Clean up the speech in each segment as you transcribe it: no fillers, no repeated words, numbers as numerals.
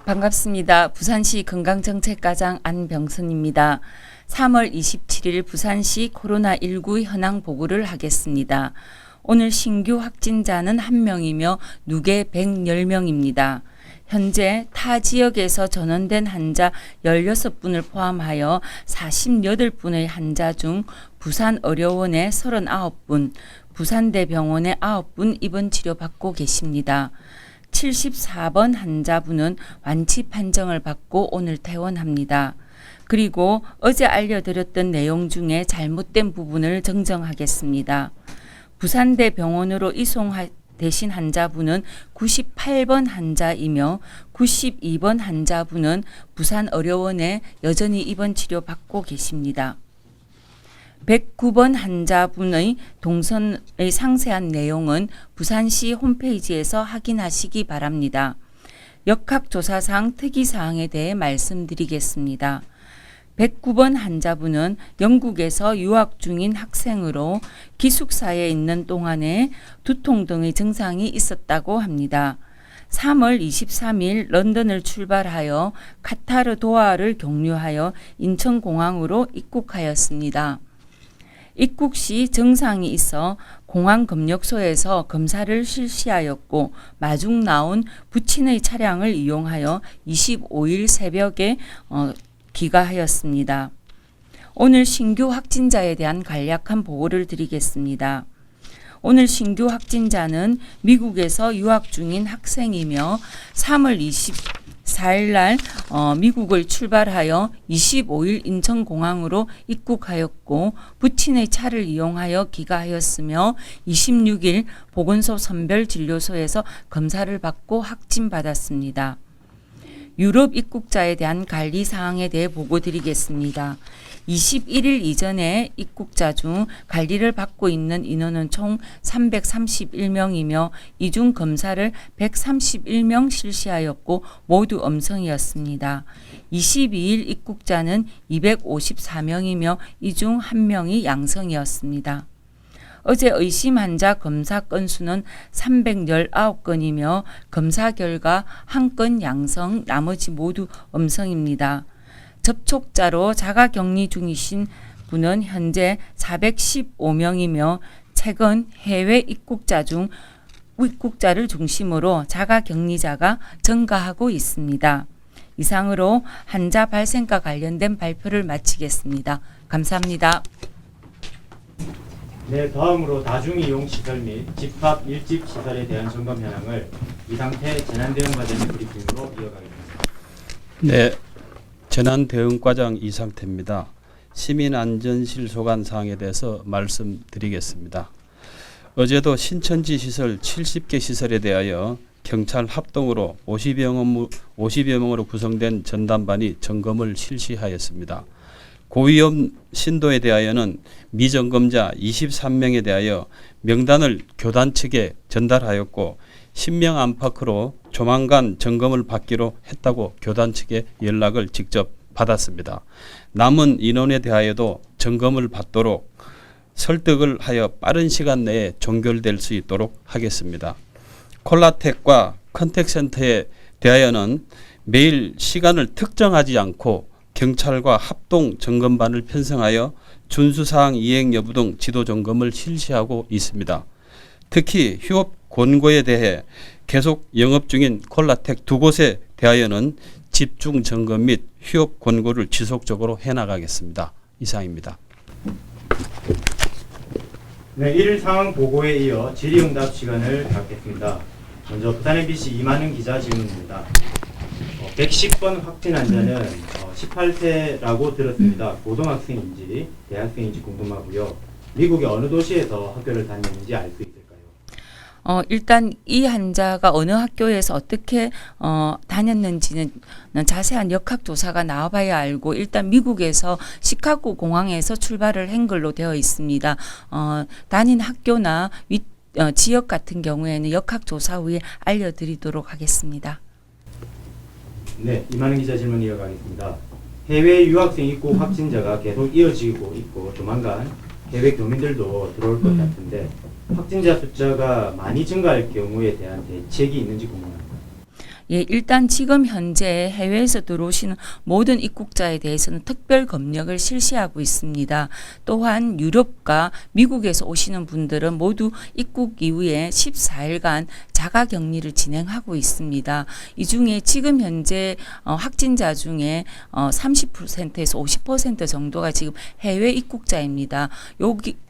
반갑습니다. 부산시 건강정책과장 안병선입니다. 3월 27일 부산시 코로나19 현황 보고를 하겠습니다. 오늘 신규 확진자는 1명이며 누계 110명입니다. 현재 타 지역에서 전원된 환자 16분을 포함하여 48분의 환자 중 부산의료원에 39분, 부산대병원에 9분 입원 치료받고 계십니다. 74번 환자분은 완치 판정을 받고 오늘 퇴원합니다. 그리고 어제 알려드렸던 내용 중에 잘못된 부분을 정정하겠습니다. 부산대병원으로 이송되신 환자분은 98번 환자이며 92번 환자분은 부산의료원에 여전히 입원 치료받고 계십니다. 109번 환자분의 동선의 상세한 내용은 부산시 홈페이지에서 확인하시기 바랍니다. 역학조사상 특이사항에 대해 말씀드리겠습니다. 109번 환자분은 영국에서 유학 중인 학생으로 기숙사에 있는 동안에 두통 등의 증상이 있었다고 합니다. 3월 23일 런던을 출발하여 카타르 도하를 경유하여 인천공항으로 입국하였습니다. 입국 시 증상이 있어 공항 검역소에서 검사를 실시하였고 마중 나온 부친의 차량을 이용하여 25일 새벽에 귀가하였습니다. 오늘 신규 확진자에 대한 간략한 보고를 드리겠습니다. 오늘 신규 확진자는 미국에서 유학 중인 학생이며 3월 24일 날 미국을 출발하여 25일 인천공항으로 입국하였고 부친의 차를 이용하여 귀가하였으며 26일 보건소 선별진료소에서 검사를 받고 확진받았습니다. 유럽 입국자에 대한 관리 사항에 대해 보고드리겠습니다. 21일 이전에 입국자 중 관리를 받고 있는 인원은 총 331명이며 이 중 검사를 131명 실시하였고 모두 음성이었습니다. 22일 입국자는 254명이며 이 중 1명이 양성이었습니다. 어제 의심 환자 검사 건수는 319건이며 검사 결과 1건 양성, 나머지 모두 음성입니다. 접촉자로 자가격리 중이신 분은 현재 415명이며 최근 해외 입국자 중 입국자를 중심으로 자가격리자가 증가하고 있습니다. 이상으로 환자 발생과 관련된 발표를 마치겠습니다. 감사합니다. 네, 다음으로 다중이용시설 및 집합 밀집시설에 대한 점검 현황을 이상태 재난대응과장의 브리핑으로 이어가겠습니다. 네, 재난대응과장 이상태입니다. 시민안전실 소관 사항에 대해서 말씀드리겠습니다. 어제도 신천지 시설 70개 시설에 대하여 경찰 합동으로 50여 명으로 구성된 전담반이 점검을 실시하였습니다. 고위험 신도에 대하여는 미점검자 23명에 대하여 명단을 교단 측에 전달하였고 10명 안팎으로 조만간 점검을 받기로 했다고 교단 측에 연락을 직접 받았습니다. 남은 인원에 대하여도 점검을 받도록 설득을 하여 빠른 시간 내에 종결될 수 있도록 하겠습니다. 콜라텍과 컨택센터에 대하여는 매일 시간을 특정하지 않고 경찰과 합동 점검반을 편성하여 준수사항 이행 여부 등 지도 점검을 실시하고 있습니다. 특히 휴업 권고에 대해 계속 영업 중인 콜라텍 2곳에 대하여는 집중 점검 및 휴업 권고를 지속적으로 해나가겠습니다. 이상입니다. 네, 1일 상황 보고에 이어 질의응답 시간을 갖겠습니다. 먼저 부산 MBC 이만은 기자 질문입니다. 110번 확진 환자는 18세라고 들었습니다. 고등학생인지 대학생인지 궁금하고요. 미국의 어느 도시에서 학교를 다녔는지 알 수 있을까요? 일단 이 환자가 어느 학교에서 어떻게 다녔는지는 자세한 역학조사가 나와봐야 알고 일단 미국에서 시카고 공항에서 출발을 한 걸로 되어 있습니다. 다닌 학교나 지역 같은 경우에는 역학조사 후에 알려드리도록 하겠습니다. 네, 이만은 기자 질문 이어가겠습니다. 해외 유학생 입국 확진자가 계속 이어지고 있고 조만간 해외 교민들도 들어올 것 같은데 확진자 숫자가 많이 증가할 경우에 대한 대책이 있는지 궁금합니다. 예, 일단 지금 현재 해외에서 들어오시는 모든 입국자에 대해서는 특별 검역을 실시하고 있습니다. 또한 유럽과 미국에서 오시는 분들은 모두 입국 이후에 14일간 자가 격리를 진행하고 있습니다. 이 중에 지금 현재 확진자 중에 30%에서 50% 정도가 지금 해외 입국자입니다.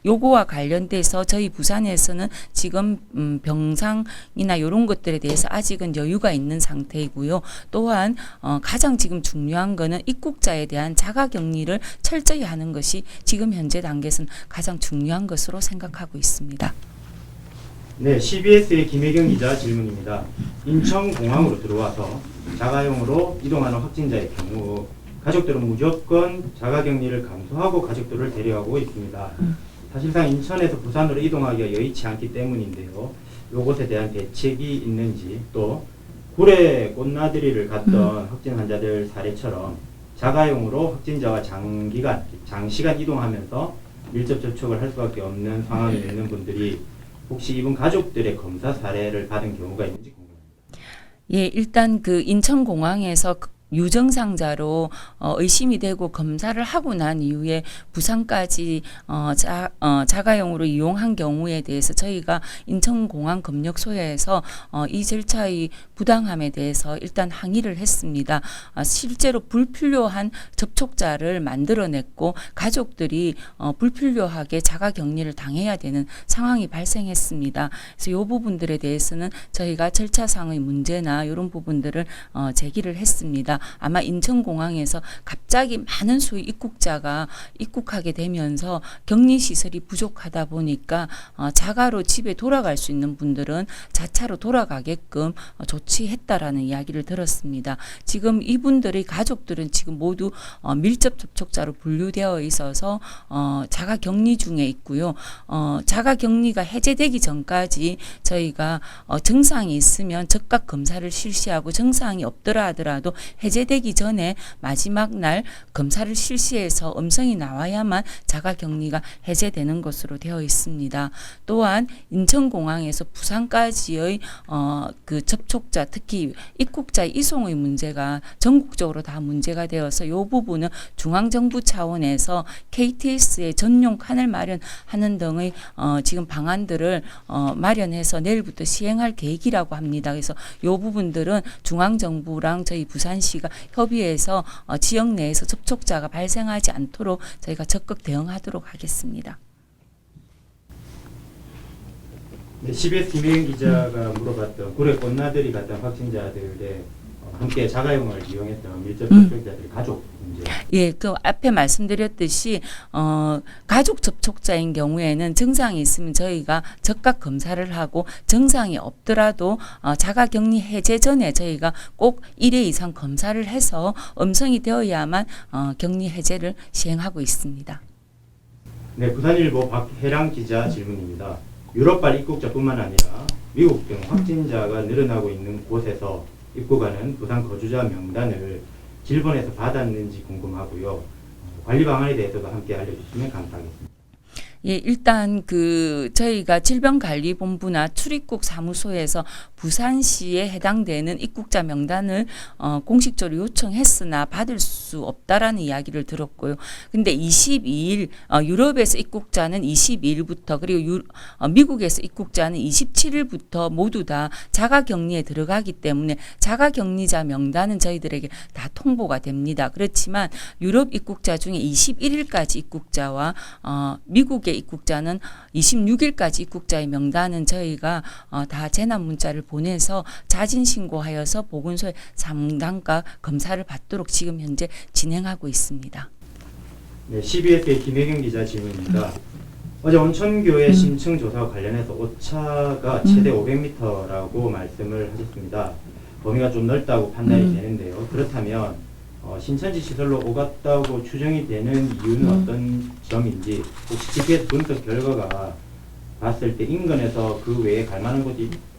요거와 관련돼서 저희 부산에서는 지금 병상이나 이런 것들에 대해서 아직은 여유가 있는 상태이고요. 또한 가장 지금 중요한 거는 입국자에 대한 자가 격리를 철저히 하는 것이 지금 현재 단계에서는 가장 중요한 것으로 생각하고 있습니다. 네, CBS의 김혜경 기자 질문입니다. 인천공항으로 들어와서 자가용으로 이동하는 확진자의 경우 가족들은 무조건 자가격리를 감수하고 가족들을 데려가고 있습니다. 사실상 인천에서 부산으로 이동하기가 여의치 않기 때문인데요. 이것에 대한 대책이 있는지, 또 구례 꽃나들이를 갔던 확진 환자들 사례처럼 자가용으로 확진자와 장시간 이동하면서 밀접 접촉을 할 수밖에 없는 상황에 있는 분들이 혹시 이분 가족들의 검사 사례를 받은 경우가 있는지 궁금합니다. 예, 일단 그 인천공항에서 유증상자로 의심이 되고 검사를 하고 난 이후에 부산까지 자가용으로 이용한 경우에 대해서 저희가 인천공항 검역소에서 이 절차의 부당함에 대해서 일단 항의를 했습니다. 실제로 불필요한 접촉자를 만들어냈고 가족들이 불필요하게 자가격리를 당해야 되는 상황이 발생했습니다. 그래서 이 부분들에 대해서는 저희가 절차상의 문제나 이런 부분들을 제기를 했습니다. 아마 인천공항에서 갑자기 많은 수의 입국자가 입국하게 되면서 격리시설이 부족하다 보니까 자가로 집에 돌아갈 수 있는 분들은 자차로 돌아가게끔 조치했다라는 이야기를 들었습니다. 지금 이분들의 가족들은 지금 모두 밀접 접촉자로 분류되어 있어서 자가격리 중에 있고요. 자가격리가 해제되기 전까지 저희가 증상이 있으면 즉각 검사를 실시하고 증상이 없더라 하더라도 해제되기 전에 마지막 날 검사를 실시해서 음성이 나와야만 자가격리가 해제되는 것으로 되어 있습니다. 또한 인천공항에서 부산까지의 그 접촉자, 특히 입국자의 이송의 문제가 전국적으로 다 문제가 되어서 이 부분은 중앙정부 차원에서 KTX의 전용 칸을 마련하는 등의 지금 방안들을 마련해서 내일부터 시행할 계획이라고 합니다. 그래서 이 부분들은 중앙정부랑 저희 부산시가 협의해서 지역 내에서 접촉자가 발생하지 않도록 저희가 적극 대응하도록 하겠습니다. 네, CBS 김혜경 기자가 물어봤던 구례 꽃나들이 갔던 확진자들의 함께 자가용을 이용했던 밀접 접촉자들의 가족 문제. 예, 그 앞에 말씀드렸듯이 가족 접촉자인 경우에는 증상이 있으면 저희가 즉각 검사를 하고 증상이 없더라도 자가격리 해제 전에 저희가 꼭 1회 이상 검사를 해서 음성이 되어야만 격리 해제를 시행하고 있습니다. 네, 부산일보 박혜랑 기자 질문입니다. 유럽발 입국자뿐만 아니라 미국 등 확진자가 늘어나고 있는 곳에서 입국하는 부산 거주자 명단을 질본에서 받았는지 궁금하고요. 관리 방안에 대해서도 함께 알려주시면 감사하겠습니다. 예, 일단 저희가 질병관리본부나 출입국 사무소에서 부산시에 해당되는 입국자 명단을 공식적으로 요청했으나 받을 수 없다라는 이야기를 들었고요. 근데 22일 유럽에서 입국자는 22일부터 그리고 미국에서 입국자는 27일부터 모두 다 자가격리에 들어가기 때문에 자가격리자 명단은 저희들에게 다 통보가 됩니다. 그렇지만 유럽 입국자 중에 21일까지 입국자와 미국의 입국자는 26일까지 입국자의 명단은 저희가 다 재난 문자를 보내서 자진 신고하여서 보건소의 상담과 검사를 받도록 지금 현재 진행하고 있습니다. 네, CBS의 김혜경 기자 질문입니다. 어제 온천교회 심층 조사와 관련해서 오차가 최대 500m라고 말씀을 하셨습니다. 범위가 좀 넓다고 판단이 되는데요. 그렇다면 신천지 시설로 오갔다고 추정이 되는 이유는 어떤 점인지, 혹시 GPS 분석 결과가 봤을 때 인근에서 그 외에 갈 만한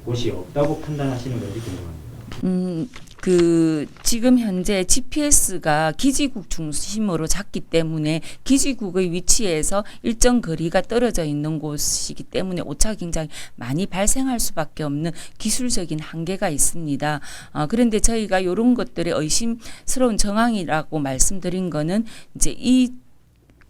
곳이 없다고 판단하시는 건지 궁금합니다. 지금 현재 GPS가 기지국 중심으로 잡기 때문에 기지국의 위치에서 일정 거리가 떨어져 있는 곳이기 때문에 오차가 굉장히 많이 발생할 수밖에 없는 기술적인 한계가 있습니다. 그런데 저희가 이런 것들의 의심스러운 정황이라고 말씀드린 거는 이제 이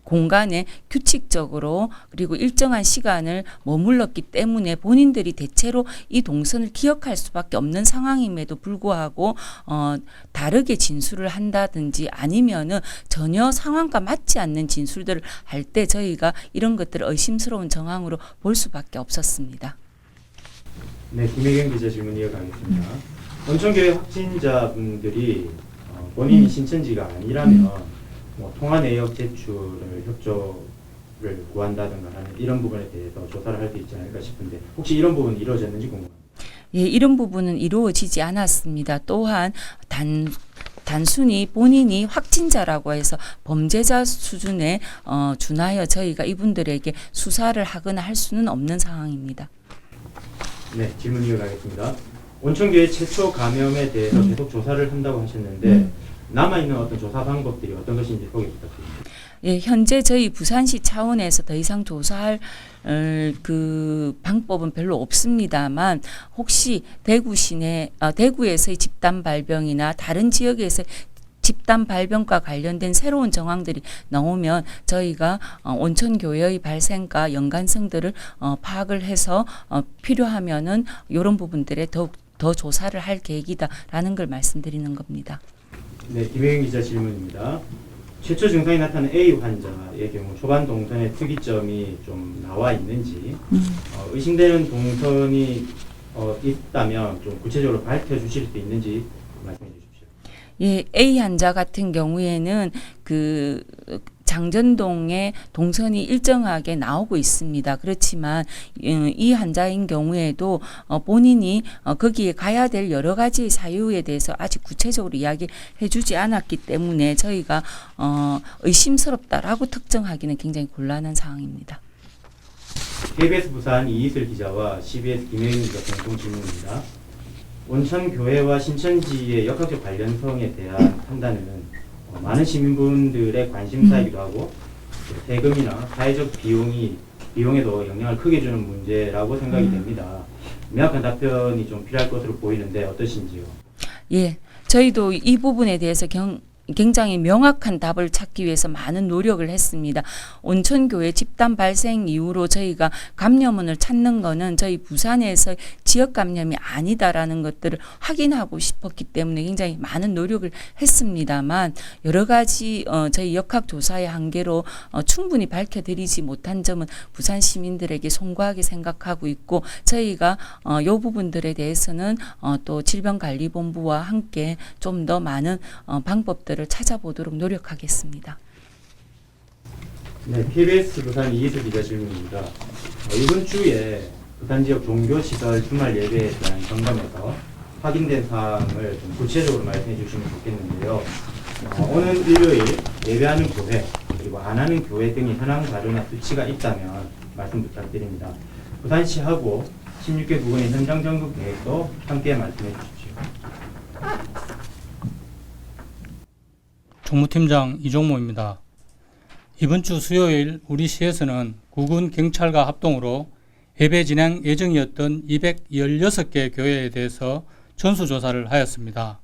공간에 규칙적으로 그리고 일정한 시간을 머물렀기 때문에 본인들이 대체로 이 동선을 기억할 수밖에 없는 상황임에도 불구하고 다르게 진술을 한다든지 아니면은 전혀 상황과 맞지 않는 진술들을 할 때 저희가 이런 것들을 의심스러운 정황으로 볼 수밖에 없었습니다. 네, 김혜경 기자 질문 이어가겠습니다. 온천교회 확진자분들이 본인이 신천지가 아니라면 뭐 통화 내역 제출을 협조를 구한다든가 하는 이런 부분에 대해서 조사를 할 수 있지 않을까 싶은데 혹시 이런 부분이 이루어졌는지 궁금합니다. 예, 이런 부분은 이루어지지 않았습니다. 또한 단순히 본인이 확진자라고 해서 범죄자 수준에 준하여 저희가 이분들에게 수사를 하거나 할 수는 없는 상황입니다. 네, 질문 이어가겠습니다. 온천교회 최초 감염에 대해서 계속 조사를 한다고 하셨는데 남아있는 어떤 조사 방법들이 어떤 것인지 소개 부탁드립니다. 예, 현재 저희 부산시 차원에서 더 이상 조사할 방법은 별로 없습니다만 혹시 대구 시내 대구에서의 집단 발병이나 다른 지역에서 집단 발병과 관련된 새로운 정황들이 나오면 저희가 온천교회의 발생과 연관성들을 파악을 해서 필요하면은 이런 부분들에 더 조사를 할 계획이다라는 걸 말씀드리는 겁니다. 네, 김혜경 기자 질문입니다. 최초 증상이 나타난 A 환자의 경우 초반 동선의 특이점이 좀 나와 있는지 의심되는 동선이 있다면 좀 구체적으로 밝혀주실 수 있는지 말씀해 주십시오. 예, A 환자 같은 경우에는 장전동의 동선이 일정하게 나오고 있습니다. 그렇지만 이 환자인 경우에도 본인이 거기에 가야 될 여러 가지 사유에 대해서 아직 구체적으로 이야기해 주지 않았기 때문에 저희가 의심스럽다라고 특정하기는 굉장히 곤란한 상황입니다. KBS 부산 이희슬 기자와 CBS 김혜경 기자 공동 질문입니다. 온천교회와 신천지의 역학적 관련성에 대한 판단은 많은 시민분들의 관심사이기도 하고 세금이나 사회적 비용에도 영향을 크게 주는 문제라고 생각이 됩니다. 명확한 답변이 좀 필요할 것으로 보이는데 어떠신지요? 예, 저희도 이 부분에 대해서 굉장히 명확한 답을 찾기 위해서 많은 노력을 했습니다. 온천교회 집단 발생 이후로 저희가 감염원을 찾는 거는 저희 부산에서 지역 감염이 아니다라는 것들을 확인하고 싶었기 때문에 굉장히 많은 노력을 했습니다만 여러 가지 저희 역학조사의 한계로 충분히 밝혀드리지 못한 점은 부산 시민들에게 송구하게 생각하고 있고 저희가 이 부분들에 대해서는 또 질병관리본부와 함께 좀 더 많은 방법들을 찾아보도록 노력하겠습니다. 네, KBS 부산 이희슬 기자 질문입니다. 이번 주에 부산 지역 종교시설 주말 예배에 대한 점검에서 확인된 사항을 좀 구체적으로 말씀해 주시면 좋겠는데요. 오는 일요일 예배하는 교회 그리고 안 하는 교회 등의 현황 자료나 수치가 있다면 말씀 부탁드립니다. 부산시하고 16개 구군의 현장 점검 계획도 함께 말씀해 주십시오. 총무팀장 이종모입니다. 이번 주 수요일 우리 시에서는 구군 경찰과 합동으로 예배 진행 예정이었던 216개 교회에 대해서 전수조사를 하였습니다.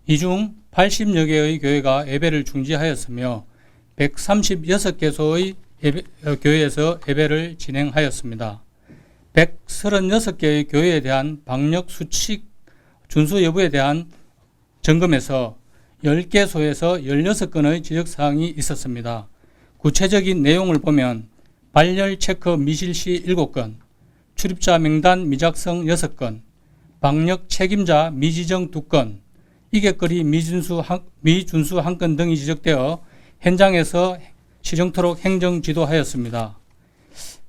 이 중 80여 개의 교회가 예배를 중지하였으며 136개소의 교회에서 예배를 진행하였습니다. 136개의 교회에 대한 방역 수칙 준수 여부에 대한 점검에서 10개소에서 16건의 지적사항이 있었습니다. 구체적인 내용을 보면 발열 체크 미실시 7건, 출입자 명단 미작성 6건, 방역 책임자 미지정 2건, 이객거리 미준수 1건 등이 지적되어 현장에서 시정토록 행정지도하였습니다.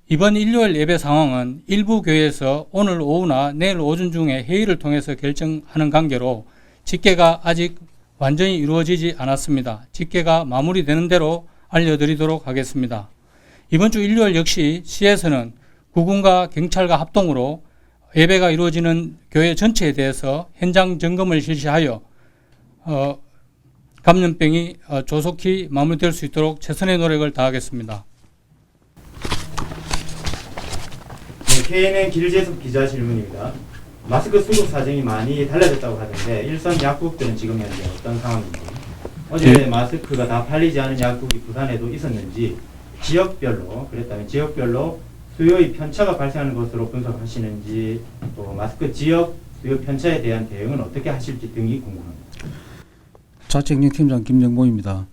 이번 일요일 예배 상황은 일부 교회에서 오늘 오후나 내일 오전 중에 회의를 통해서 결정하는 관계로 집계가 아직 완전히 이루어지지 않았습니다. 집계가 마무리되는 대로 알려드리도록 하겠습니다. 이번 주 일요일 역시 시에서는 구군과 경찰과 합동으로 예배가 이루어지는 교회 전체에 대해서 현장 점검을 실시하여 감염병이 조속히 마무리될 수 있도록 최선의 노력을 다하겠습니다. 네, KNN 길재섭 기자 질문입니다. 마스크 수급 사정이 많이 달라졌다고 하던데 일선 약국들은 지금 현재 어떤 상황인지, 어제 마스크가 다 팔리지 않은 약국이 부산에도 있었는지, 지역별로 그랬다면 지역별로 수요의 편차가 발생하는 것으로 분석하시는지, 또 마스크 지역 수요 편차에 대한 대응은 어떻게 하실지 등이 궁금합니다. 자치행정팀장 김정모입니다.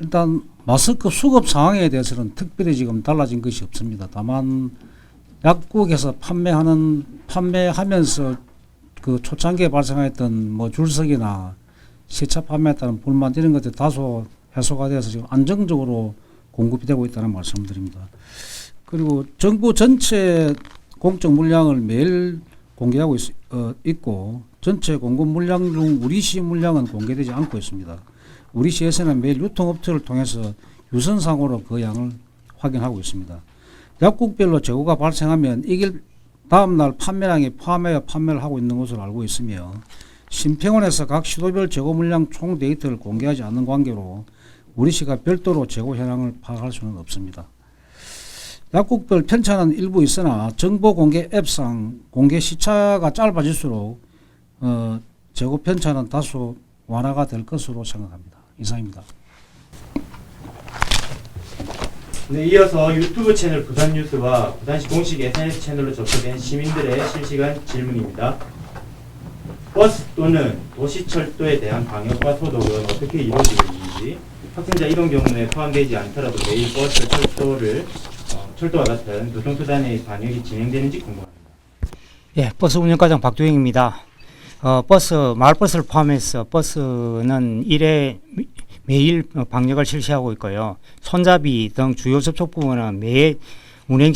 일단 마스크 수급 상황에 대해서는 특별히 지금 달라진 것이 없습니다. 다만 약국에서 판매하면서 그 초창기에 발생했던 뭐 줄서기나 시차 판매에 따른 불만 이런 것들이 다소 해소가 돼서 지금 안정적으로 공급이 되고 있다는 말씀드립니다. 그리고 정부 전체 공적 물량을 매일 공개하고 있고 전체 공급 물량 중 우리시 물량은 공개되지 않고 있습니다. 우리시에서는 매일 유통업체를 통해서 유선상으로 그 양을 확인하고 있습니다. 약국별로 재고가 발생하면 이길 다음 날 판매량에 포함하여 판매를 하고 있는 것으로 알고 있으며, 심평원에서 각 시도별 재고 물량 총 데이터를 공개하지 않는 관계로 우리시가 별도로 재고 현황을 파악할 수는 없습니다. 약국별 편차는 일부 있으나 정보 공개 앱상 공개 시차가 짧아질수록 재고 편차는 다소 완화가 될 것으로 생각합니다. 이상입니다. 네, 이어서 유튜브 채널 부산뉴스와 부산시 공식 SNS 채널로 접속된 시민들의 실시간 질문입니다. 버스 또는 도시철도에 대한 방역과 소독은 어떻게 이루어지고 있는지, 확진자 이동 경로에 포함되지 않더라도 매일 버스, 철도와 같은 교통수단의 방역이 진행되는지 궁금합니다. 예, 버스 운영과장 박두영입니다. 마을버스를 포함해서 버스는 매일 방역을 실시하고 있고요. 손잡이 등 주요 접촉 부분은 매일 운행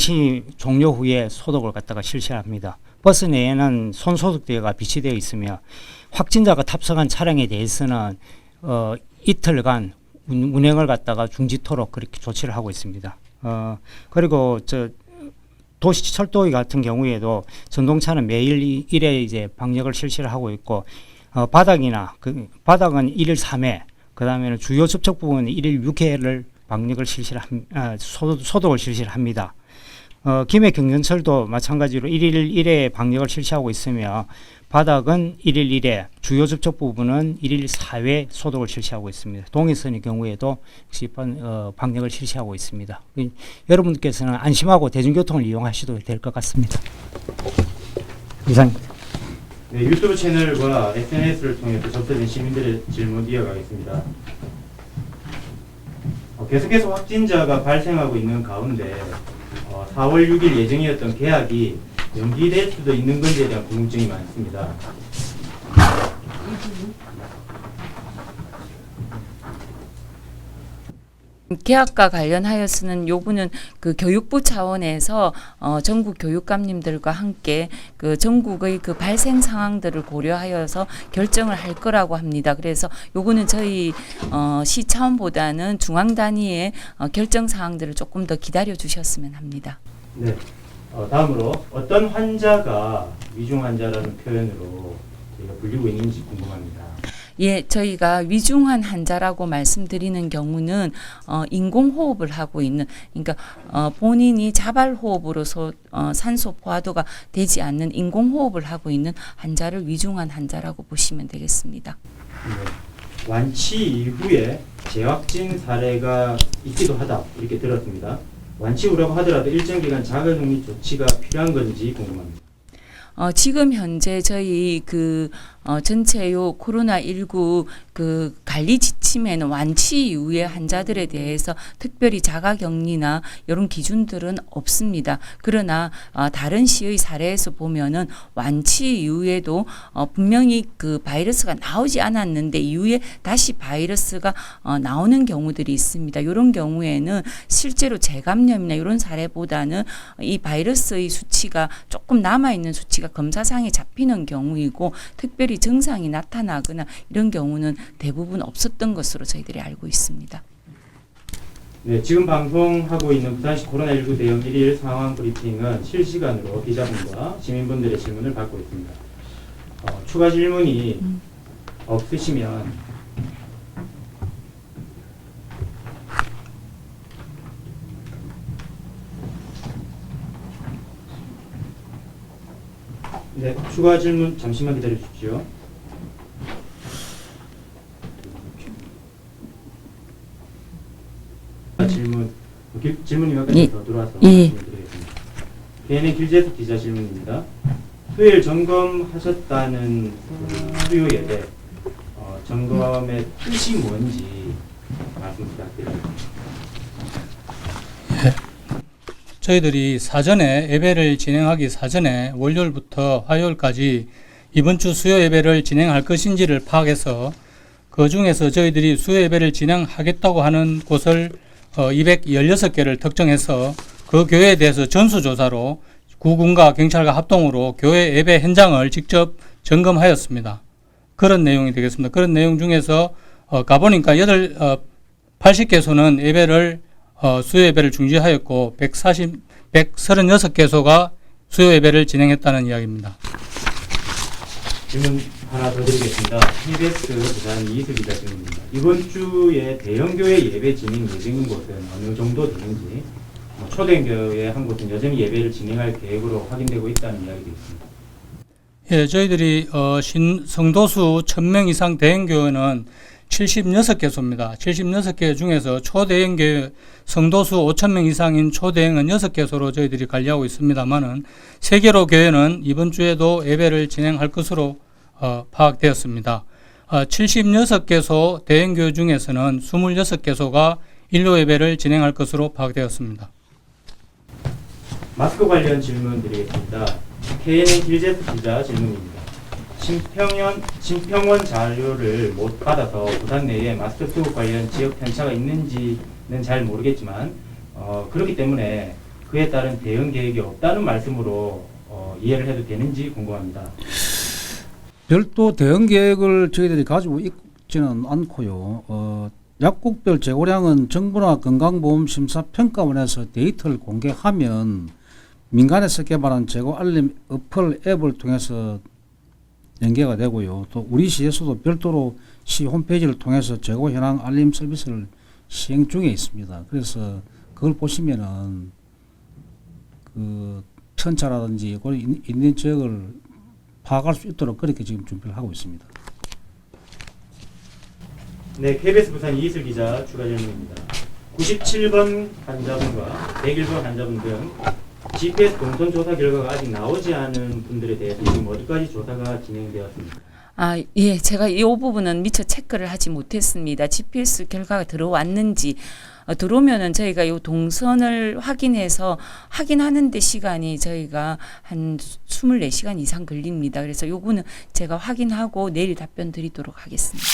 종료 후에 소독을 갖다가 실시합니다. 버스 내에는 손소독대가 비치되어 있으며 확진자가 탑승한 차량에 대해서는 이틀간 운행을 갖다가 중지토록 그렇게 조치를 하고 있습니다. 그리고 도시 철도 같은 경우에도 전동차는 매일 1회 이제 방역을 실시를 하고 있고, 바닥은 1일 3회, 그 다음에는 주요 접촉 부분은 1일 6회를 방역을 소독을 실시를 합니다. 김해 경전철도 마찬가지로 1일 1회 방역을 실시하고 있으며, 바닥은 1일 1회, 주요 접촉 부분은 1일 4회 소독을 실시하고 있습니다. 동해선의 경우에도 역시 방역을 실시하고 있습니다. 여러분께서는 안심하고 대중교통을 이용하셔도 될 것 같습니다. 이상입니다. 네, 유튜브 채널과 SNS를 통해서 접수된 시민들의 질문 이어가겠습니다. 계속해서 확진자가 발생하고 있는 가운데 4월 6일 예정이었던 개학이 연기될 수도 있는 건지에 대한 궁금증이 많습니다. 개학과 관련하여서는 요구는 그 교육부 차원에서 전국 교육감님들과 함께 그 전국의 그 발생 상황들을 고려하여서 결정을 할 거라고 합니다. 그래서 요거는 저희 시 차원보다는 중앙 단위의 결정 사항들을 조금 더 기다려 주셨으면 합니다. 네. 다음으로 어떤 환자가 위중 환자라는 표현으로 저희가 불리고 있는지 궁금합니다. 예, 저희가 위중한 환자라고 말씀드리는 경우는 인공호흡을 하고 있는, 그러니까 본인이 자발호흡으로서 산소 포화도가 되지 않는 인공호흡을 하고 있는 환자를 위중한 환자라고 보시면 되겠습니다. 네. 완치 이후에 재확진 사례가 있기도 하다 이렇게 들었습니다. 완치 후라고 하더라도 일정 기간 자가격리 조치가 필요한 건지 궁금합니다. 지금 현재 저희 전체요 코로나19 그 관리 지침에는 완치 이후의 환자들에 대해서 특별히 자가격리나 이런 기준들은 없습니다. 그러나 다른 시의 사례에서 보면은 완치 이후에도 분명히 그 바이러스가 나오지 않았는데 이후에 다시 바이러스가 나오는 경우들이 있습니다. 이런 경우에는 실제로 재감염이나 이런 사례보다는 이 바이러스의 수치가 조금 남아있는 수치가 검사상에 잡히는 경우이고, 특별히 증상이 나타나거나 이런 경우는 대부분 없었던 것으로 저희들이 알고 있습니다. 네, 지금 방송하고 있는 부산시 코로나19 대응 1일 상황 브리핑은 실시간으로 기자분과 시민분들의 질문을 받고 있습니다. 추가 질문이 없으시면 네, 추가 질문 잠시만 기다려 주십시오. 질문이 몇 가지 더 들어와서 말씀드리겠습니다. KNN 길재석 기자 질문입니다. 수요일 점검하셨다는 수요 예배 점검의 뜻이 뭔지 말씀 부탁드립니다. 저희들이 사전에 예배를 진행하기 사전에 월요일부터 화요일까지 이번 주 수요 예배를 진행할 것인지를 파악해서 그 중에서 저희들이 수요 예배를 진행하겠다고 하는 곳을 216개를 특정해서 그 교회에 대해서 전수조사로 구군과 경찰과 합동으로 교회 예배 현장을 직접 점검하였습니다. 그런 내용이 되겠습니다. 그런 내용 중에서 가보니까 80개소는 예배를 수요 예배를 중지하였고 136개소가 수요 예배를 진행했다는 이야기입니다. 질문 하나 더 드리겠습니다. KBS 부산 이희수 기자 질문입니다. 이번 주에 대형교회 예배 진행 예정인 곳은 어느 정도 되는지, 초대교회 한 곳은 여전히 예배를 진행할 계획으로 확인되고 있다는 이야기도 있습니다. 예, 저희들이 성도수 1000명 이상 대형교회는 76개소입니다. 76개 중에서 초대형교회 성도수 5000명 이상인 초대형은 6개소로 저희들이 관리하고 있습니다만은 세계로 교회는 이번 주에도 예배를 진행할 것으로 파악되었습니다. 76개소 대형교회 중에서는 26개소가 일요 예배를 진행할 것으로 파악되었습니다. 마스크 관련 질문 드리겠습니다. KNN 길재석 기자 질문입니다. 심평원 자료를 못 받아서 부산 내에 마스크 수급 관련 지역 편차가 있는지는 잘 모르겠지만 그렇기 때문에 그에 따른 대응 계획이 없다는 말씀으로 이해를 해도 되는지 궁금합니다. 별도 대응 계획을 저희들이 가지고 있지는 않고요. 약국별 재고량은 정부나 건강보험심사평가원에서 데이터를 공개하면 민간에서 개발한 재고 알림 어플 앱을 통해서 연계가 되고요. 또 우리 시에서도 별도로 시 홈페이지를 통해서 재고 현황 알림 서비스를 시행 중에 있습니다. 그래서 그걸 보시면은 그 편차라든지 있는 지역을 파악할 수 있도록 그렇게 지금 준비를 하고 있습니다. 네, KBS 부산 이희슬 기자 추가 질문입니다. 97번 환자분과 101번 환자분 등 GPS 동선 조사 결과가 아직 나오지 않은 분들에 대해서 지금 어디까지 조사가 진행되었습니까? 예, 제가 이 부분은 미처 체크를 하지 못했습니다. GPS 결과가 들어왔는지 들어오면은 저희가 이 동선을 확인하는데 시간이 저희가 한 24시간 이상 걸립니다. 그래서 요거는 제가 확인하고 내일 답변 드리도록 하겠습니다.